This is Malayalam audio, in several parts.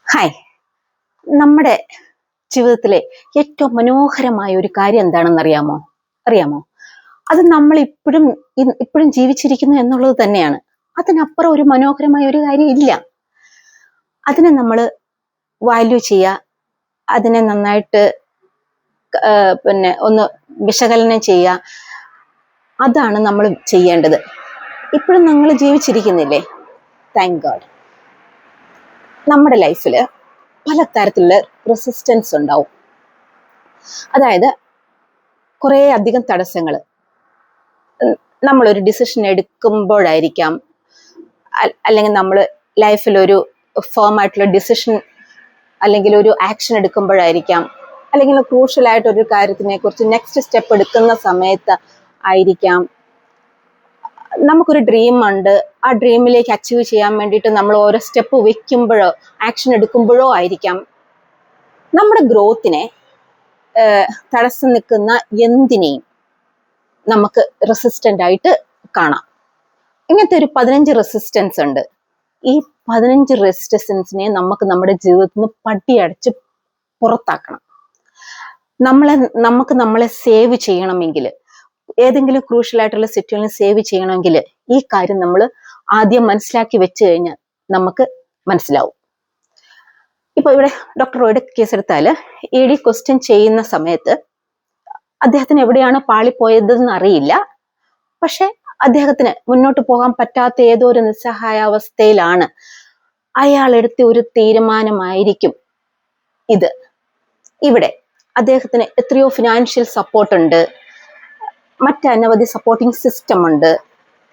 ഹായ്. നമ്മുടെ ജീവിതത്തിലെ ഏറ്റവും മനോഹരമായ ഒരു കാര്യം എന്താണെന്ന് അറിയാമോ? അത് നമ്മൾ ഇപ്പോഴും ജീവിച്ചിരിക്കുന്നു എന്നുള്ളത് തന്നെയാണ്. അതിനപ്പുറം ഒരു മനോഹരമായ ഒരു കാര്യം ഇല്ല. അതിനെ നമ്മൾ വാല്യൂ ചെയ്യുക, അതിനെ നന്നായിട്ട് ഒന്ന് വിശകലനം ചെയ്യുക. അതാണ് നമ്മൾ ചെയ്യേണ്ടത്. ഇപ്പോഴും നിങ്ങൾ ജീവിച്ചിരിക്കുന്നില്ലേ? Thank God. നമ്മുടെ ലൈഫിൽ പലതരത്തിലുള്ള റെസിസ്റ്റൻസ് ഉണ്ടാവും. അതായത് കുറേ അധികം തടസ്സങ്ങൾ നമ്മളൊരു ഡിസിഷൻ എടുക്കുമ്പോഴായിരിക്കാം, അല്ലെങ്കിൽ നമ്മൾ ലൈഫിൽ ഒരു ഫേം ആയിട്ടുള്ള ഡിസിഷൻ അല്ലെങ്കിൽ ഒരു ആക്ഷൻ എടുക്കുമ്പോഴായിരിക്കാം, അല്ലെങ്കിൽ ക്രൂഷ്യൽ ആയിട്ടൊരു കാര്യത്തിനെ കുറിച്ച് നെക്സ്റ്റ് സ്റ്റെപ്പ് എടുക്കുന്ന സമയത്ത് ആയിരിക്കാം. നമുക്കൊരു ഡ്രീം ഉണ്ട്, ആ ഡ്രീമിലേക്ക് അച്ചീവ് ചെയ്യാൻ വേണ്ടിയിട്ട് നമ്മൾ ഓരോ സ്റ്റെപ്പ് വെക്കുമ്പോഴോ ആക്ഷൻ എടുക്കുമ്പോഴോ ആയിരിക്കാം. നമ്മുടെ ഗ്രോത്തിനെ തടസ്സം നിൽക്കുന്ന എന്തിനേയും നമുക്ക് റെസിസ്റ്റൻ്റ് ആയിട്ട് കാണാം. ഇങ്ങനത്തെ ഒരു 15 റെസിസ്റ്റൻസ് ഉണ്ട്. ഈ 15 റെസിസ്റ്റൻസിനെ നമുക്ക് നമ്മുടെ ജീവിതത്തിൽ നിന്ന് പട്ടിയടച്ച് പുറത്താക്കണം. നമുക്ക് നമ്മളെ സേവ് ചെയ്യണമെങ്കിൽ, ഏതെങ്കിലും ക്രൂഷ്യൽ ആയിട്ടുള്ള സിറ്റുവേഷൻ സേവ് ചെയ്യണമെങ്കിൽ ഈ കാര്യം നമ്മൾ ആദ്യം മനസ്സിലാക്കി വെച്ച് കഴിഞ്ഞാൽ നമുക്ക് മനസ്സിലാവും. ഇപ്പൊ ഇവിടെ ഡോക്ടർ റോയുടെ കേസ് എടുത്താൽ, ED ക്വസ്റ്റ്യൻ ചെയ്യുന്ന സമയത്ത് അദ്ദേഹത്തിന് എവിടെയാണ് പാളിപ്പോയതെന്ന് അറിയില്ല. പക്ഷെ അദ്ദേഹത്തിന് മുന്നോട്ട് പോകാൻ പറ്റാത്ത ഏതോ ഒരു നിസ്സഹായാവസ്ഥയിലാണ്. അയാൾ എടുത്ത ഒരു തീരുമാനമായിരിക്കും ഇത്. ഇവിടെ അദ്ദേഹത്തിന് എത്രയോ ഫിനാൻഷ്യൽ സപ്പോർട്ട് ഉണ്ട്, മറ്റനവധി സപ്പോർട്ടിങ് സിസ്റ്റം ഉണ്ട്,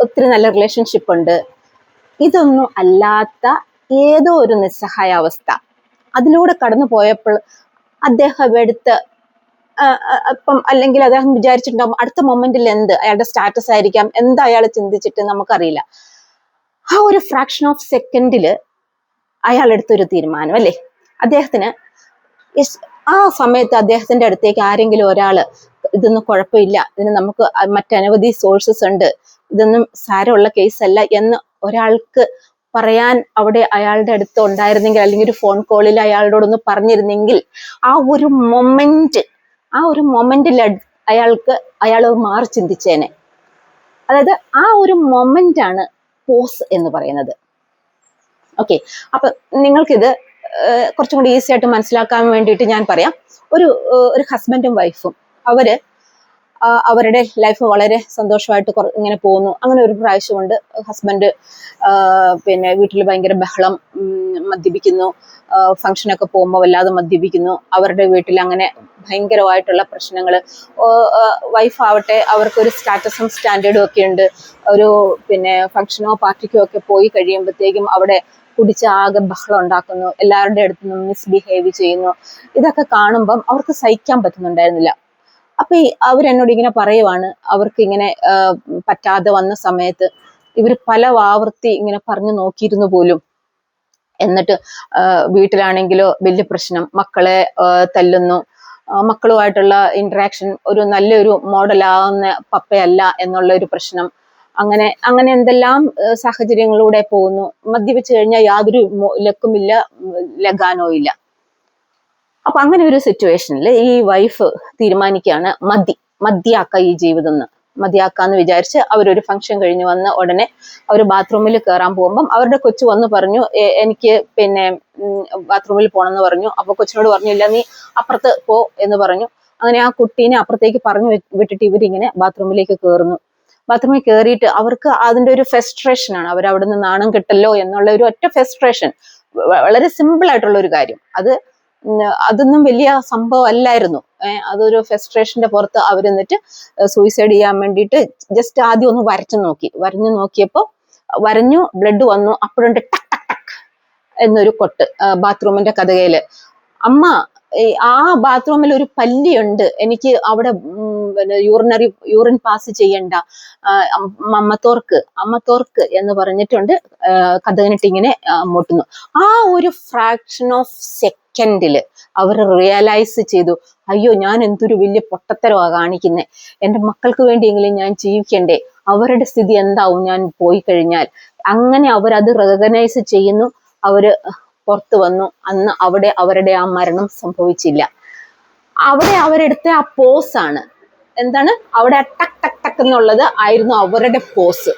ഒത്തിരി നല്ല റിലേഷൻഷിപ്പ് ഉണ്ട്. ഇതൊന്നും അല്ലാത്ത ഏതോ ഒരു നിസ്സഹായാവസ്ഥ അതിലൂടെ കടന്നു പോയപ്പോൾ അദ്ദേഹം എടുത്ത് അല്ലെങ്കിൽ അദ്ദേഹം വിചാരിച്ചിട്ടുണ്ടാവും അടുത്ത മൊമെന്റിൽ എന്ത് അയാളുടെ സ്റ്റാറ്റസ് ആയിരിക്കാം, എന്താ അയാൾ ചിന്തിച്ചിട്ട് നമുക്കറിയില്ല. ആ ഒരു ഫ്രാക്ഷൻ ഓഫ് സെക്കൻഡില് അയാൾ എടുത്തൊരു തീരുമാനം അല്ലേ, അദ്ദേഹത്തിന് ആ സമയത്ത് അദ്ദേഹത്തിന്റെ അടുത്തേക്ക് ആരെങ്കിലും ഒരാള് ഇതൊന്നും കുഴപ്പമില്ല, ഇതിന് നമുക്ക് മറ്റനവധി സോഴ്സസ് ഉണ്ട്, ഇതൊന്നും സാരമുള്ള കേസല്ല എന്ന് ഒരാൾക്ക് പറയാൻ അവിടെ അയാളുടെ അടുത്ത് ഉണ്ടായിരുന്നെങ്കിൽ, അല്ലെങ്കിൽ ഒരു ഫോൺ കോളിൽ അയാളോടൊന്ന് പറഞ്ഞിരുന്നെങ്കിൽ, ആ ഒരു മൊമെന്റിൽ അയാൾ മാറി ചിന്തിച്ചേനെ. അതായത് ആ ഒരു മൊമെന്റ് ആണ് പോസ് എന്ന് പറയുന്നത്. ഓക്കെ, അപ്പൊ നിങ്ങൾക്കിത് കുറച്ചും കൂടി ഈസി ആയിട്ട് മനസ്സിലാക്കാൻ വേണ്ടിയിട്ട് ഞാൻ പറയാം. ഒരു ഹസ്ബൻഡും വൈഫും അവരുടെ ലൈഫ് വളരെ സന്തോഷമായിട്ട് ഇങ്ങനെ പോകുന്നു. അങ്ങനെ ഒരു പ്രാവശ്യം കൊണ്ട് ഹസ്ബൻഡ് വീട്ടിൽ ഭയങ്കര ബഹളം, മദ്യപിക്കുന്നു, ഫംഗ്ഷനൊക്കെ പോകുമ്പോൾ വല്ലാതെ മദ്യപിക്കുന്നു. അവരുടെ വീട്ടിൽ അങ്ങനെ ഭയങ്കരമായിട്ടുള്ള പ്രശ്നങ്ങൾ. വൈഫ് ആവട്ടെ, അവർക്കൊരു സ്റ്റാറ്റസും സ്റ്റാൻഡേർഡും ഒക്കെ ഉണ്ട്. ഒരു ഫംഗ്ഷനോ പാർട്ടിക്കോ ഒക്കെ പോയി കഴിയുമ്പോഴത്തേക്കും അവിടെ കുടിച്ച് ആകെ ബഹളം ഉണ്ടാക്കുന്നു, എല്ലാവരുടെ അടുത്ത് നിന്നും മിസ്ബിഹേവ് ചെയ്യുന്നു. ഇതൊക്കെ കാണുമ്പം അവർക്ക് സഹിക്കാൻ പറ്റുന്നുണ്ടായിരുന്നില്ല. അപ്പൊ അവരെന്നോട് ഇങ്ങനെ പറയുവാണ്, അവർക്ക് ഇങ്ങനെ പറ്റാതെ വന്ന സമയത്ത് ഇവർ പല ആവർത്തി ഇങ്ങനെ പറഞ്ഞു നോക്കിയിരുന്നു പോലും. എന്നിട്ട് വീട്ടിലാണെങ്കിലോ വലിയ പ്രശ്നം, മക്കളെ തല്ലുന്നു, മക്കളുമായിട്ടുള്ള ഇന്ററാക്ഷൻ ഒരു നല്ലൊരു മോഡലാവുന്ന പപ്പയല്ല എന്നുള്ള ഒരു പ്രശ്നം. അങ്ങനെ എന്തെല്ലാം സാഹചര്യങ്ങളിലൂടെ പോകുന്നു. മദ്യപിച്ചു കഴിഞ്ഞാൽ യാതൊരു ലക്കുമില്ല, ലഗാനോ ഇല്ല. അപ്പൊ അങ്ങനെ ഒരു സിറ്റുവേഷനിൽ ഈ വൈഫ് തീരുമാനിക്കുകയാണ് മദ്യാക്ക ഈ ജീവിതം മദ്യാക്കാന്ന് വിചാരിച്ച് അവരൊരു ഫംഗ്ഷൻ കഴിഞ്ഞ് വന്ന ഉടനെ അവർ ബാത്റൂമിൽ കയറാൻ പോകുമ്പം അവരുടെ കൊച്ചു വന്ന് പറഞ്ഞു, എനിക്ക് ബാത്റൂമിൽ പോകണമെന്ന് പറഞ്ഞു. അപ്പൊ കൊച്ചിനോട് പറഞ്ഞു, ഇല്ല നീ അപ്പുറത്ത് പോ എന്ന് പറഞ്ഞു. അങ്ങനെ ആ കുട്ടീനെ അപ്പുറത്തേക്ക് പറഞ്ഞു വിട്ടിട്ട് ഇവരിങ്ങനെ ബാത്റൂമിലേക്ക് കയറുന്നു. ബാത്റൂമിൽ കയറിയിട്ട് അവർക്ക് അതിന്റെ ഒരു ഫ്രസ്ട്രേഷൻ ആണ്, അവരവിടെ നിന്ന് നാണം കിട്ടല്ലോ എന്നുള്ള ഒരു ഒറ്റ ഫ്രസ്ട്രേഷൻ. വളരെ സിമ്പിൾ ആയിട്ടുള്ള ഒരു കാര്യം, അതൊന്നും വലിയ സംഭവം അല്ലായിരുന്നു. അതൊരു ഫ്രസ്ട്രേഷന്റെ പുറത്ത് അവരെന്നിട്ട് സൂയിസൈഡ് ചെയ്യാൻ വേണ്ടിയിട്ട് ജസ്റ്റ് ആദ്യം ഒന്ന് വരഞ്ഞു നോക്കിയപ്പോൾ ബ്ലഡ് വന്നു. അപ്പോഴുണ്ട് ടക്ക് ടക്ക് ടക്ക് എന്നൊരു കൊട്ട് ബാത്റൂമിന്റെ കതകയില്. അമ്മ, ആ ബാത്റൂമിൽ ഒരു പല്ലിയുണ്ട്, എനിക്ക് അവിടെ യൂറിൻ പാസ് ചെയ്യണ്ട, അമ്മ തോർക്ക് എന്ന് പറഞ്ഞിട്ടുണ്ട്. കഥകിനിട്ട് ഇങ്ങനെ മുട്ടുന്നു. ആ ഒരു ഫ്രാക്ഷൻ ഓഫ് സെക്കൻഡില് അവർ റിയലൈസ് ചെയ്തു, അയ്യോ ഞാൻ എന്തൊരു വലിയ പൊട്ടത്തരമാണ് കാണിക്കുന്നത്, എൻ്റെ മക്കൾക്ക് വേണ്ടിയെങ്കിലും ഞാൻ ജീവിക്കണ്ടേ, അവരുടെ സ്ഥിതി എന്താവും ഞാൻ പോയി കഴിഞ്ഞാൽ. അങ്ങനെ അവരത് റെക്കഗ്നൈസ് ചെയ്യുന്നു. അവര് പുറത്തു വന്നു. അന്ന് അവിടെ അവരുടെ ആ മരണം സംഭവിച്ചില്ല. അവിടെ അവരെടുത്ത ആ പോസ് ആണ് എന്താണ്, അവിടെ ടക്ക് ടക്ക് ടക്ക് എന്നുള്ളത് ആയിരുന്നു അവരുടെ പോസ്.